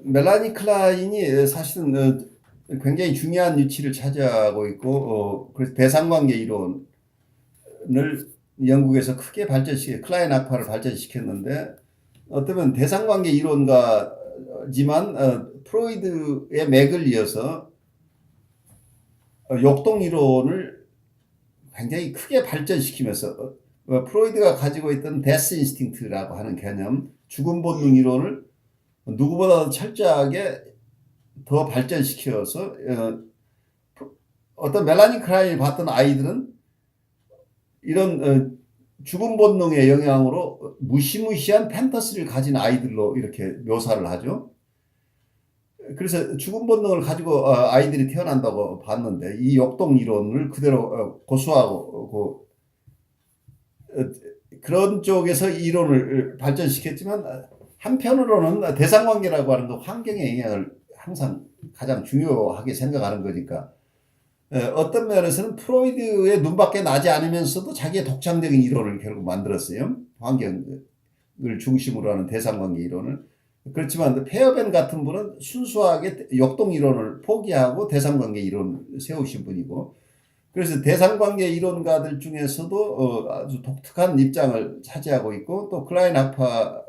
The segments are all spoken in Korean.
멜라니 클라인이 사실은 굉장히 중요한 위치를 차지하고 있고, 그래서 대상관계 이론을 영국에서 크게 클라인 학파를 발전시켰는데, 어쩌면 대상관계 이론가지만 프로이드의 맥을 이어서 역동 이론을 굉장히 크게 발전시키면서 프로이드가 가지고 있던 데스 인스팅트라고 하는 개념, 죽음 본능 이론을 누구보다 철저하게 더 발전시켜서 어떤 멜라니 클라인이 봤던 아이들은 이런 죽음 본능의 영향으로 무시무시한 판타지를 가진 아이들로 이렇게 묘사를 하죠. 그래서 죽음 본능을 가지고 아이들이 태어난다고 봤는데, 이 역동 이론을 그대로 고수하고 그런 쪽에서 이론을 발전시켰지만, 한편으로는 대상관계라고 하는 거 환경의 영향을 항상 가장 중요하게 생각하는 거니까, 어떤 면에서는 프로이드의 눈밖에 나지 않으면서도 자기의 독창적인 이론을 결국 만들었어요. 환경을 중심으로 하는 대상관계 이론을. 그렇지만 페어벤 같은 분은 순수하게 역동 이론을 포기하고 대상관계 이론을 세우신 분이고, 그래서 대상관계 이론가들 중에서도 아주 독특한 입장을 차지하고 있고, 또 클라인 학파가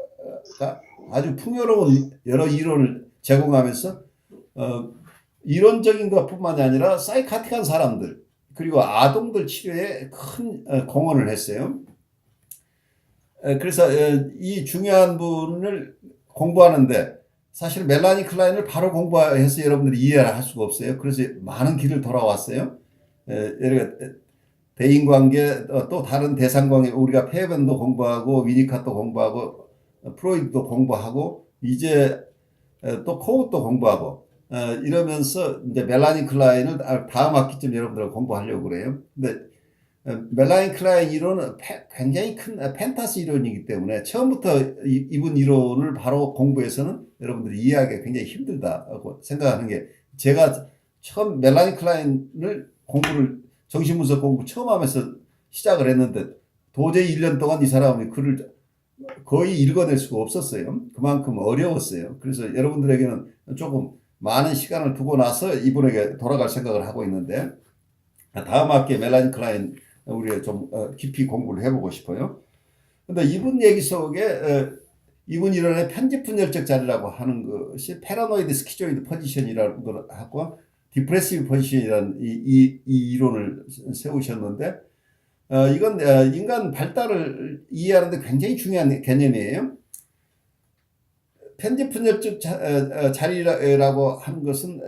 아주 풍요로운 여러 이론을 제공하면서 이론적인 것뿐만이 아니라 사이카틱한 사람들 그리고 아동들 치료에 큰 공헌을 했어요. 그래서 이 중요한 분을 공부하는데, 사실 멜라니 클라인을 바로 공부해서 여러분들이 이해를 할 수가 없어요. 그래서 많은 길을 돌아왔어요. 대인관계, 또 다른 대상관계, 우리가 페어벤도 공부하고 위니카도 공부하고 프로이드도 공부하고 이제 또 코웃도 공부하고 이러면서 이제 멜라니 클라인을 다음 학기쯤 여러분들 공부하려고 그래요. 근데 멜라니 클라인 이론은 굉장히 큰 판타지 이론이기 때문에 처음부터 이분 이론을 바로 공부해서는 여러분들이 이해하기가 굉장히 힘들다고 생각하는 게, 제가 처음 멜라니 클라인을 정신분석 공부 처음 하면서 시작을 했는데 도저히 1년 동안 이 사람이 글을 거의 읽어낼 수가 없었어요. 그만큼 어려웠어요. 그래서 여러분들에게는 조금 많은 시간을 두고 나서 이분에게 돌아갈 생각을 하고 있는데, 다음 학기에 멜라니 클라인 우리가 좀 깊이 공부를 해보고 싶어요. 근데 이분 얘기 속에 이분 이론의 편집분열적 자리라고 하는 것이 패러노이드 스키조이드 포지션이라는 걸 하고 디프레시브 포지션이라는 이 이론을 세우셨는데, 이건 인간 발달을 이해하는데 굉장히 중요한 개념이에요. 편집분열적 자리라고 하는 것은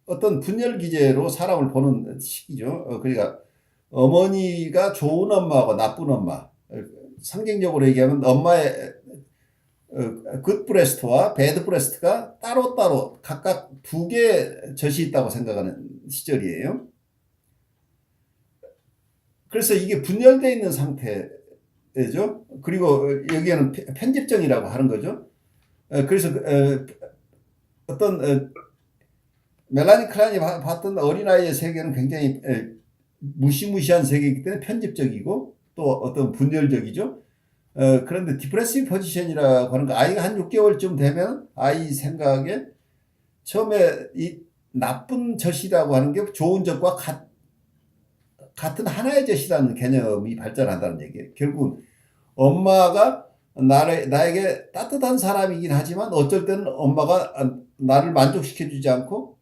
어떤 분열 기제로 사람을 보는 식이죠. 그러니까 어머니가 좋은 엄마하고 나쁜 엄마, 상징적으로 얘기하면 엄마의 굿 브레스트와 배드 브레스트가 따로따로 각각 두 개의 젖이 있다고 생각하는 시절이에요. 그래서 이게 분열되어 있는 상태죠. 그리고 여기에는 편집정이라고 하는 거죠. 그래서 어떤 멜라니 클라인이 봤던 어린아이의 세계는 굉장히 무시무시한 세계이기 때문에 편집적이고 또 어떤 분열적이죠. 그런데 디프레시브 포지션이라고 하는 거, 아이가 한 6개월쯤 되면 아이 생각에 처음에 이 나쁜 젖이라고 하는 게 좋은 젖과 같은 하나의 젖이라는 개념이 발전한다는 얘기예요. 결국은 엄마가 나에게 따뜻한 사람이긴 하지만 어쩔 때는 엄마가 나를 만족시켜주지 않고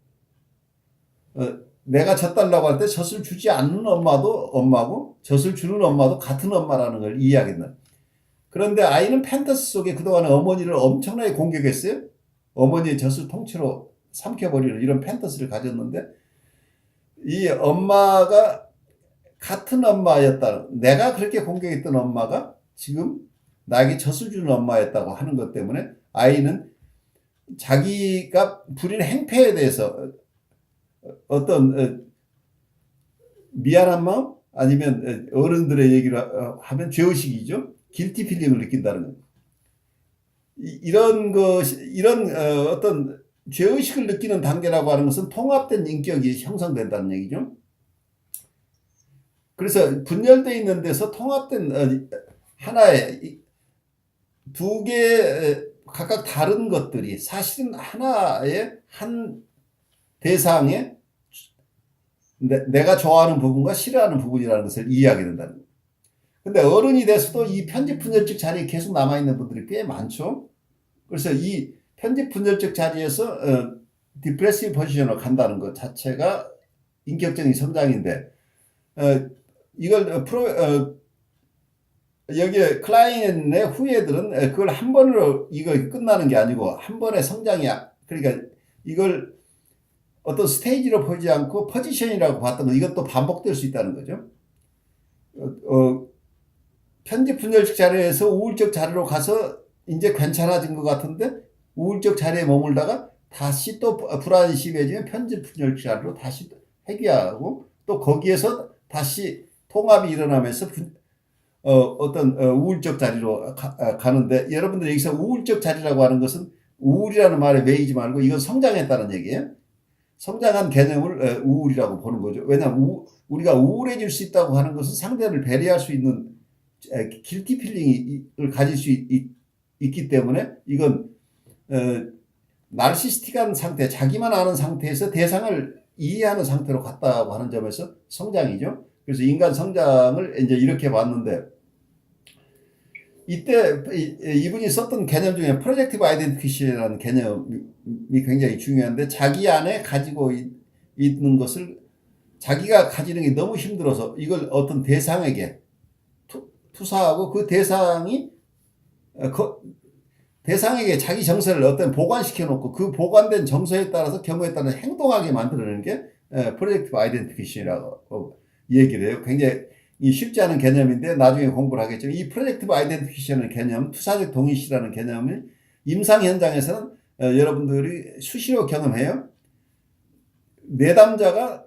내가 젖달라고 할 때 젖을 주지 않는 엄마도 엄마고 젖을 주는 엄마도 같은 엄마라는 걸 이해하겠는. 그런데 아이는 판타지 속에 그동안 어머니를 엄청나게 공격했어요. 어머니의 젖을 통째로 삼켜버리는 이런 판타지를 가졌는데, 이 엄마가 같은 엄마였다는, 내가 그렇게 공격했던 엄마가 지금 나에게 젖을 주는 엄마였다고 하는 것 때문에 아이는 자기가 부린 행패에 대해서 어떤 미안한 마음, 아니면 어른들의 얘기를 하면 죄의식이죠. 길티 필링을 느낀다는 겁니다. 이런 어떤 죄의식을 느끼는 단계라고 하는 것은 통합된 인격이 형성된다는 얘기죠. 그래서 분열되어 있는 데서 통합된 하나의 두 개의 각각 다른 것들이 사실은 하나의 한 대상의 내가 좋아하는 부분과 싫어하는 부분이라는 것을 이해하게 된다는 거예요. 근데 어른이 돼서도 이 편집분열적 자리에 계속 남아있는 분들이 꽤 많죠. 그래서 이 편집분열적 자리에서 디프레시브 포지션으로 간다는 것 자체가 인격적인 성장인데, 이걸 여기에 클라이언의 후예들은 그걸 한 번으로 이거 끝나는 게 아니고 한 번의 성장이야. 그러니까 이걸 어떤 스테이지로 보지 않고 포지션이라고 봤던 거, 이것도 반복될 수 있다는 거죠. 편집 분열적 자리에서 우울적 자리로 가서 이제 괜찮아진 것 같은데 우울적 자리에 머물다가 다시 또 불안이 심해지면 편집 분열적 자리로 다시 회귀하고 또 거기에서 다시 통합이 일어나면서 어떤 우울적 자리로 가는데, 여러분들 여기서 우울적 자리라고 하는 것은 우울이라는 말에 매이지 말고 이건 성장했다는 얘기예요. 성장한 개념을 우울이라고 보는 거죠. 왜냐하면 우리가 우울해질 수 있다고 하는 것은 상대를 배려할 수 있는 길티 필링을 가질 수 있기 때문에 이건 나르시스틱한 상태, 자기만 아는 상태에서 대상을 이해하는 상태로 갔다고 하는 점에서 성장이죠. 그래서 인간 성장을 이제 이렇게 봤는데, 이때 이분이 썼던 개념 중에 프로젝티브 아이덴티피케이션이라는 개념이 굉장히 중요한데, 자기 안에 가지고 있는 것을 자기가 가지는 게 너무 힘들어서 이걸 어떤 대상에게 투사하고 그 대상이 대상에게 자기 정서를 어떤 보관시켜 놓고 그 보관된 정서에 따라서 경우에 따라 행동하게 만들어내는 게 프로젝티브 아이덴티피케이션이라고 얘기를 해요. 굉장히 쉽지 않은 개념인데 나중에 공부를 하겠지만, 이 프로젝티브 아이덴티피케이션의 개념, 투사적 동의시라는 개념이 임상 현장에서는 여러분들이 수시로 경험해요. 내담자가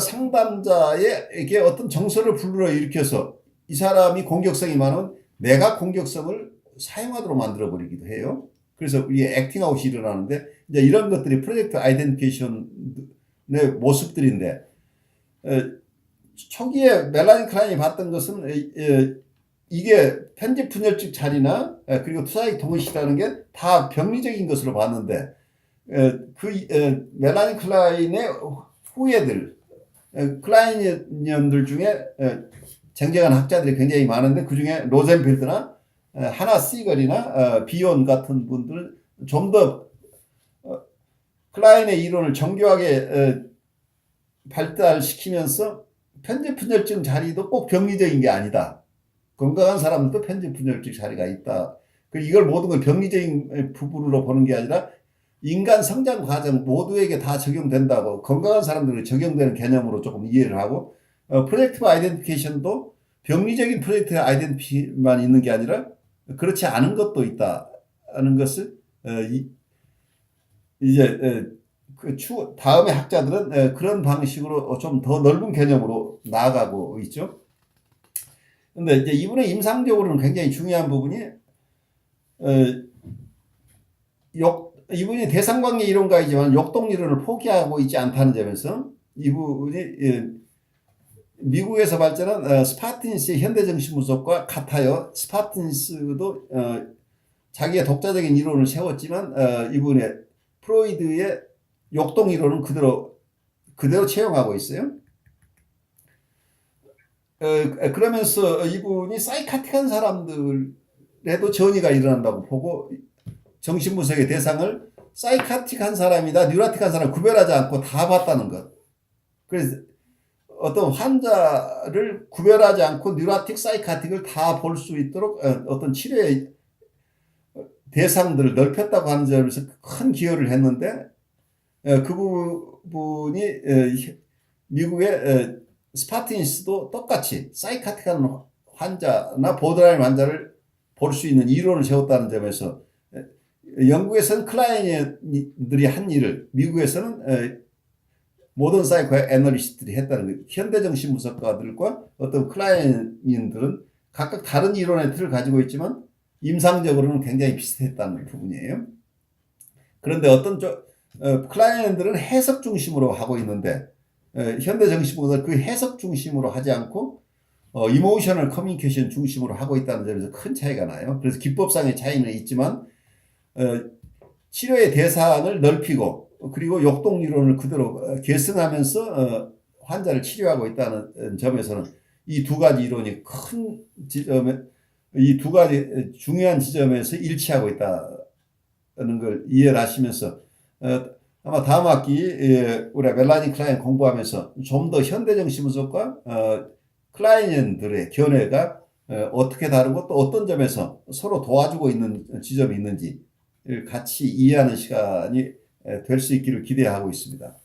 상담자에게 어떤 정서를 불러일으켜서 이 사람이 공격성이 많은 내가 공격성을 사용하도록 만들어버리기도 해요. 그래서 이게 액팅아웃이 일어나는데, 이제 이런 것들이 프로젝트 아이덴티피케이션의 모습들인데, 초기에 멜라닌 클라인이 봤던 것은 이게 편집 분열적 자리나 그리고 투사적 동의시라는 게 다 병리적인 것으로 봤는데, 멜라닌 클라인의 후예들, 클라이니언들 중에 쟁쟁한 학자들이 굉장히 많은데, 그 중에 로젠필드나 하나 시걸이나 비온 같은 분들은 좀 더 클라인의 이론을 정교하게 발달시키면서 편집분열증 자리도 꼭 병리적인 게 아니다. 건강한 사람도 편집분열증 자리가 있다. 이걸 모든 걸 병리적인 부분으로 보는 게 아니라 인간 성장 과정 모두에게 다 적용된다고, 건강한 사람들에게 적용되는 개념으로 조금 이해를 하고, 프로젝티브 아이덴티피케이션도 병리적인 프로젝트 아이덴티티만 있는 게 아니라 그렇지 않은 것도 있다는 것을 이제 다음에 학자들은 그런 방식으로 좀 더 넓은 개념으로 나아가고 있죠. 근데 이제 이분의 임상적으로는 굉장히 중요한 부분이 이분이 대상관계 이론가이지만 역동 이론을 포기하고 있지 않다는 점에서, 이분이 미국에서 발전한 스파틴스의 현대정신분석과 같아요. 스파틴스도 자기의 독자적인 이론을 세웠지만 이분의 프로이드의 역동 이론은 그대로 채용하고 있어요. 그러면서 이분이 사이카틱한 사람들에도 전이가 일어난다고 보고, 정신분석의 대상을 사이카틱한 사람이다, 뉴라틱한 사람 구별하지 않고 다 봤다는 것. 그래서 어떤 환자를 구별하지 않고 뉴라틱, 사이카틱을 다 볼 수 있도록 어떤 치료의 대상들을 넓혔다고 하는 점에서 큰 기여를 했는데, 그 부분이 미국의 스파틴스도 똑같이 사이카틱한 환자나 보드라인 환자를 볼 수 있는 이론을 세웠다는 점에서, 영국에서는 클라이언들이 한 일을 미국에서는 모던 사이코 애널리스트들이 했다는 거예요. 현대정신분석가들과 어떤 클라이언들은 각각 다른 이론의 틀을 가지고 있지만 임상적으로는 굉장히 비슷했다는 부분이에요. 그런데 어떤 클라이언들은 해석 중심으로 하고 있는데, 현대정신분석은 그 해석 중심으로 하지 않고 이모셔널 커뮤니케이션 중심으로 하고 있다는 점에서 큰 차이가 나요. 그래서 기법상의 차이는 있지만 어, 치료의 대상을 넓히고 그리고 역동이론을 그대로 계승하면서 환자를 치료하고 있다는 점에서는 이 두 가지 이론이 큰 지점에 이 두 가지 중요한 지점에서 일치하고 있다는 걸 이해를 하시면서 아마 다음 학기 우리가 멜라니 클라인 공부하면서 좀 더 현대적 심리학과 클라이언들의 견해가 어떻게 다르고 또 어떤 점에서 서로 도와주고 있는 지점이 있는지 같이 이해하는 시간이 될 수 있기를 기대하고 있습니다.